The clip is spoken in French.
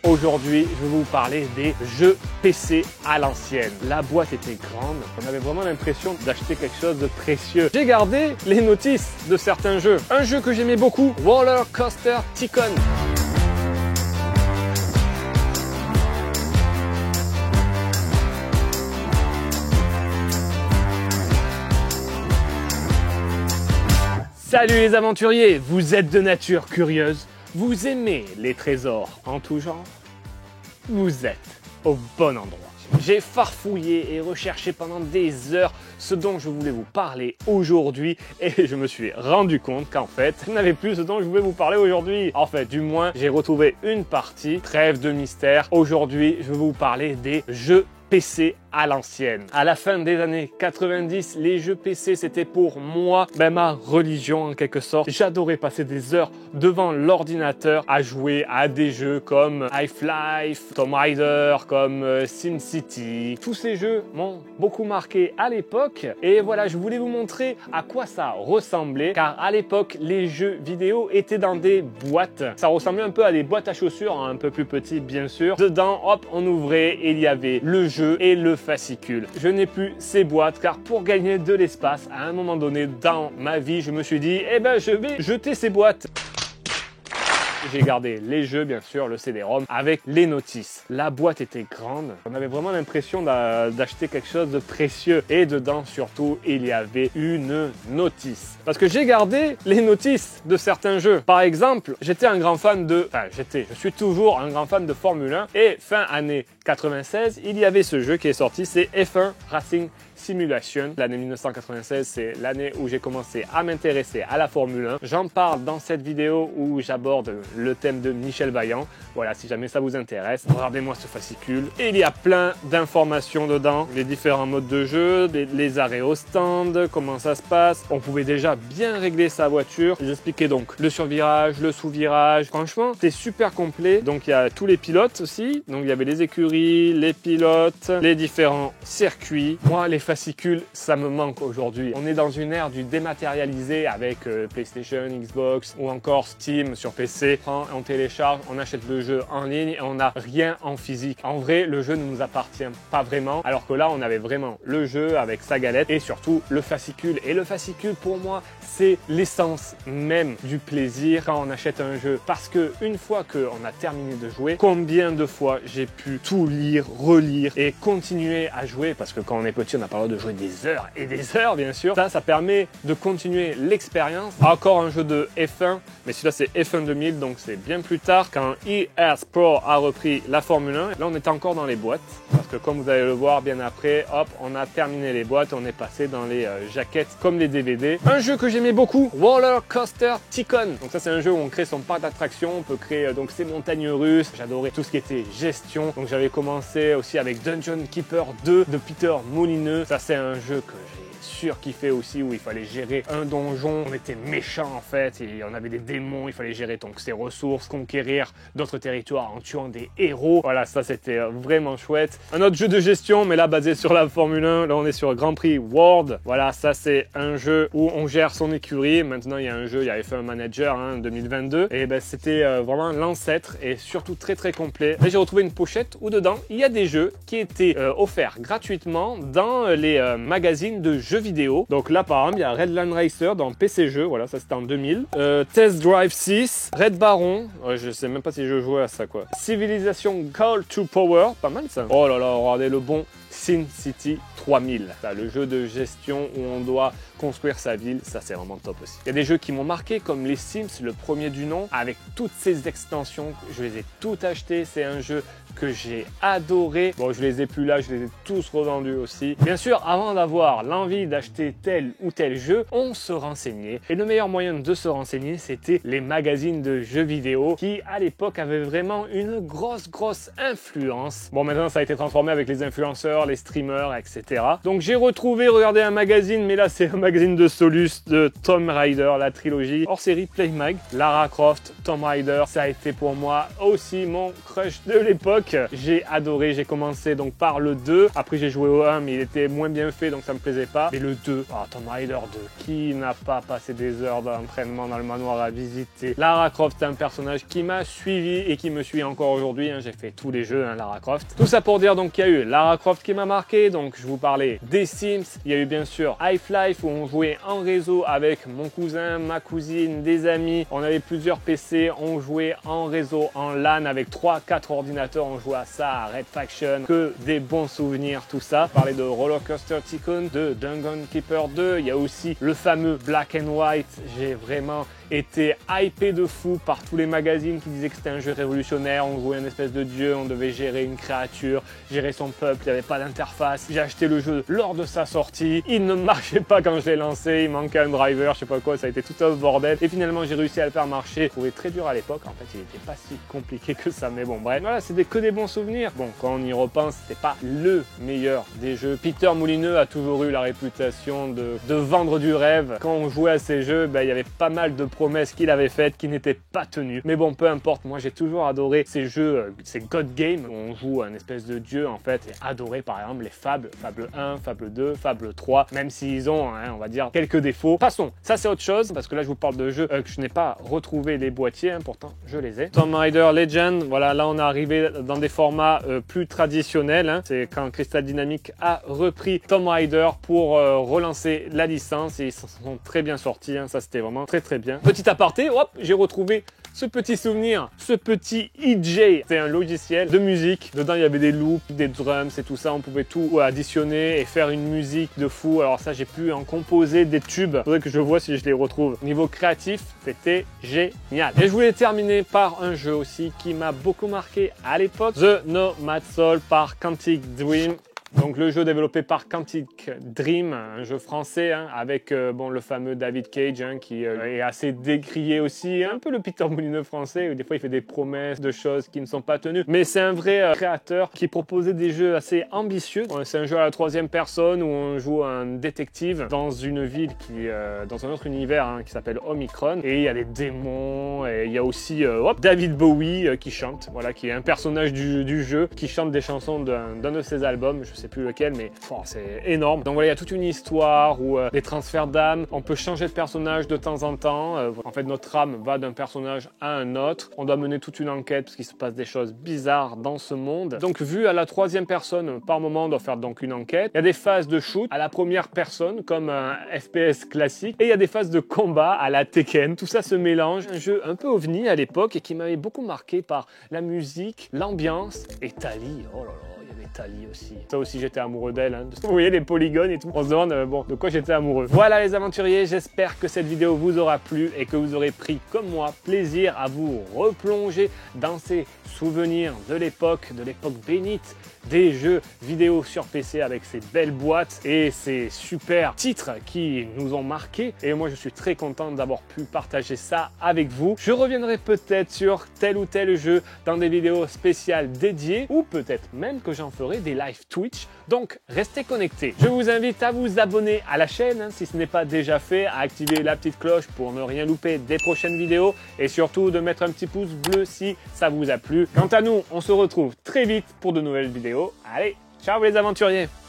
Aujourd'hui, je vais vous parler des jeux PC à l'ancienne. La boîte était grande, on avait vraiment l'impression d'acheter quelque chose de précieux. J'ai gardé les notices de certains jeux. Un jeu que j'aimais beaucoup, Roller Coaster Tycoon. Salut les aventuriers, vous êtes de nature curieuse, vous aimez les trésors en tout genre, vous êtes au bon endroit. J'ai farfouillé et recherché pendant des heures ce dont je voulais vous parler aujourd'hui et je me suis rendu compte qu'en fait, je n'avais plus ce dont je voulais vous parler aujourd'hui. En fait, du moins, j'ai retrouvé une partie, trêve de mystère. Aujourd'hui, je vais vous parler des jeux PC à l'ancienne. À la fin des années 90, les jeux PC, c'était pour moi ma religion en quelque sorte. J'adorais passer des heures devant l'ordinateur à jouer à des jeux comme Half-Life, Tomb Raider, comme SimCity. Tous ces jeux m'ont beaucoup marqué à l'époque et voilà, je voulais vous montrer à quoi ça ressemblait car à l'époque, les jeux vidéo étaient dans des boîtes. Ça ressemblait un peu à des boîtes à chaussures, un peu plus petites bien sûr. Dedans, hop, on ouvrait et il y avait le jeu et le fascicule. Je n'ai plus ces boîtes car pour gagner de l'espace, à un moment donné dans ma vie, je me suis dit, je vais jeter ces boîtes. J'ai gardé les jeux, bien sûr, le CD-ROM, avec les notices. La boîte était grande. On avait vraiment l'impression d'acheter quelque chose de précieux. Et dedans, surtout, il y avait une notice. Parce que j'ai gardé les notices de certains jeux. Par exemple, j'étais un grand fan de... je suis toujours un grand fan de Formule 1. Et fin année 96, il y avait ce jeu qui est sorti, c'est F1 Racing Simulation. L'année 1996, c'est l'année où j'ai commencé à m'intéresser à la Formule 1. J'en parle dans cette vidéo où j'aborde le thème de Michel Vaillant. Voilà, si jamais ça vous intéresse, regardez-moi ce fascicule. Et il y a plein d'informations dedans, les différents modes de jeu, les arrêts au stand, comment ça se passe. On pouvait déjà bien régler sa voiture. J'expliquais donc le survirage, le sous-virage. Franchement, c'est super complet. Donc il y a tous les pilotes aussi. Donc il y avait les écuries, les pilotes, les différents circuits. Moi, les fascicules, ça me manque aujourd'hui. On est dans une ère du dématérialisé avec PlayStation, Xbox ou encore Steam sur PC. On télécharge, on achète le jeu en ligne et on n'a rien en physique. En vrai, le jeu ne nous appartient pas vraiment, alors que là, on avait vraiment le jeu avec sa galette et surtout le fascicule. Et le fascicule, pour moi, c'est l'essence même du plaisir quand on achète un jeu. Parce que une fois qu'on a terminé de jouer, combien de fois j'ai pu tout lire, relire et continuer à jouer, parce que quand on est petit, on n'a pas le droit de jouer des heures et des heures, bien sûr. Ça permet de continuer l'expérience. Encore un jeu de F1, mais celui-là, c'est F1 2000, donc c'est bien plus tard quand eSport a repris la Formule 1. Là, on était encore dans les boîtes, parce que comme vous allez le voir bien après, hop, on a terminé les boîtes, on est passé dans les jaquettes comme les DVD. Un jeu que j'aimais beaucoup, Roller Coaster Tycoon. Donc ça, c'est un jeu où on crée son parc d'attractions, on peut créer donc ses montagnes russes. J'adorais tout ce qui était gestion. Donc j'avais commencé aussi avec Dungeon Keeper 2 de Peter Molineux. Ça, c'est un jeu que j'ai surkiffé aussi, où il fallait gérer un donjon. On était méchant en fait et on avait des démons, il fallait gérer donc ses ressources, conquérir d'autres territoires en tuant des héros. Voilà, ça c'était vraiment chouette. Un autre jeu de gestion, mais là basé sur la Formule 1. Là on est sur Grand Prix World. Voilà, ça c'est un jeu où on gère son écurie. Maintenant il y a un jeu, il avait fait un manager 2022 et c'était vraiment l'ancêtre et surtout très très complet. Là j'ai retrouvé une pochette où dedans il y a des jeux qui étaient offerts gratuitement dans les magazines de jeux vidéo. Donc là par exemple il y a Redline Racer dans PC Jeux, voilà, ça c'était en 2000. Test Drive 6, Red Baron, je sais même pas si je jouais à ça quoi. Civilization Call to Power, pas mal ça. Oh là là, regardez le bon SimCity 3000. Ça, le jeu de gestion où on doit construire sa ville, ça c'est vraiment top aussi. Il y a des jeux qui m'ont marqué comme les Sims, le premier du nom, avec toutes ces extensions, je les ai toutes achetées. C'est un jeu que j'ai adoré. Bon, je les ai plus là, je les ai tous revendus aussi. Bien sûr, avant d'avoir l'envie d'acheter tel ou tel jeu, on se renseignait. Et le meilleur moyen de se renseigner, c'était les magazines de jeux vidéo qui, à l'époque, avaient vraiment une grosse influence. Bon, maintenant, ça a été transformé avec les influenceurs, les streamers, etc. Donc, j'ai retrouvé, regardez, un magazine, mais là, c'est un magazine de Solus, de Tomb Raider, la trilogie, hors série Play Mag, Lara Croft, Tomb Raider. Ça a été pour moi aussi mon crush de l'époque. J'ai adoré, j'ai commencé donc par le 2, après j'ai joué au 1 mais il était moins bien fait, donc ça me plaisait pas. Mais le 2, Tomb Raider 2, qui n'a pas passé des heures d'entraînement dans le manoir à visiter Lara Croft? C'est un personnage qui m'a suivi et qui me suit encore aujourd'hui. J'ai fait tous les jeux, Lara Croft. Tout ça pour dire donc qu'il y a eu Lara Croft qui m'a marqué. Donc je vous parlais des Sims. Il y a eu bien sûr Half-Life où on jouait en réseau avec mon cousin, ma cousine, des amis. On avait plusieurs PC. On jouait en réseau, en LAN avec 3-4 ordinateurs. On jouait à ça, à Red Faction. Que des bons souvenirs, tout ça. On parlait de Roller Coaster Tycoon, de Dungeon Keeper 2. Il y a aussi le fameux Black and White. J'ai vraiment été hypé de fou par tous les magazines qui disaient que c'était un jeu révolutionnaire. On jouait un espèce de dieu, on devait gérer une créature, gérer son peuple, il n'y avait pas d'interface. J'ai acheté le jeu lors de sa sortie, il ne marchait pas quand je l'ai lancé, il manquait un driver, je sais pas quoi, ça a été tout un bordel. Et finalement j'ai réussi à le faire marcher. Je trouvais très dur à l'époque, en fait il n'était pas si compliqué que ça, mais bon bref. Voilà, c'était que des bons souvenirs. Bon, quand on y repense, c'était pas le meilleur des jeux. Peter Moulineux a toujours eu la réputation de vendre du rêve. Quand on jouait à ces jeux, il y avait pas mal de promesses qu'il avait faites qui n'étaient pas tenues. Mais bon, peu importe, moi j'ai toujours adoré ces jeux, ces God Games où on joue un espèce de dieu en fait, et adoré par exemple les Fable, Fable 1, Fable 2, Fable 3, même s'ils ont, on va dire, quelques défauts. Passons, ça c'est autre chose, parce que là je vous parle de jeux que je n'ai pas retrouvé les boîtiers, pourtant je les ai. Tomb Raider Legend, voilà, là on est arrivé dans des formats plus traditionnels. C'est quand Crystal Dynamics a repris Tomb Raider pour relancer la licence, et ils s'en sont très bien sortis, ça c'était vraiment très très bien. Petit aparté, hop, j'ai retrouvé ce petit souvenir, ce petit EJ. C'est un logiciel de musique. Dedans, il y avait des loops, des drums et tout ça. On pouvait tout additionner et faire une musique de fou. Alors ça, j'ai pu en composer des tubes. Faudrait que je vois si je les retrouve. Niveau créatif, c'était génial. Et je voulais terminer par un jeu aussi qui m'a beaucoup marqué à l'époque. The Nomad Soul par Quantic Dream. Donc le jeu développé par Quantic Dream, un jeu français avec le fameux David Cage qui est assez décrié aussi, un peu le Peter Moulineux français où des fois il fait des promesses de choses qui ne sont pas tenues, mais c'est un vrai créateur qui proposait des jeux assez ambitieux. C'est un jeu à la troisième personne où on joue un détective dans une ville dans un autre univers qui s'appelle Omicron, et il y a des démons et il y a aussi David Bowie qui chante, voilà, qui est un personnage du jeu qui chante des chansons d'un de ses albums. Je sais plus lequel, mais c'est énorme. Donc voilà, il y a toute une histoire où des transferts d'âme, on peut changer de personnage de temps en temps. En fait, notre âme va d'un personnage à un autre. On doit mener toute une enquête parce qu'il se passe des choses bizarres dans ce monde. Donc vu à la troisième personne, par moment, on doit faire donc une enquête. Il y a des phases de shoot à la première personne, comme un FPS classique, et il y a des phases de combat à la Tekken. Tout ça se mélange. Un jeu un peu ovni à l'époque et qui m'avait beaucoup marqué par la musique, l'ambiance et Tali. Oh là là. Tali aussi. Ça aussi, j'étais amoureux d'elle. Vous voyez les polygones et tout. On se demande de quoi j'étais amoureux. Voilà les aventuriers, j'espère que cette vidéo vous aura plu et que vous aurez pris, comme moi, plaisir à vous replonger dans ces souvenirs de l'époque bénite des jeux vidéo sur PC avec ces belles boîtes et ces super titres qui nous ont marqués. Et moi, je suis très content d'avoir pu partager ça avec vous. Je reviendrai peut-être sur tel ou tel jeu dans des vidéos spéciales dédiées ou peut-être même que j'en ferai des live Twitch. Donc, restez connectés. Je vous invite à vous abonner à la chaîne si ce n'est pas déjà fait, à activer la petite cloche pour ne rien louper des prochaines vidéos et surtout de mettre un petit pouce bleu si ça vous a plu. Quant à nous, on se retrouve très vite pour de nouvelles vidéos. Allez, ciao les aventuriers!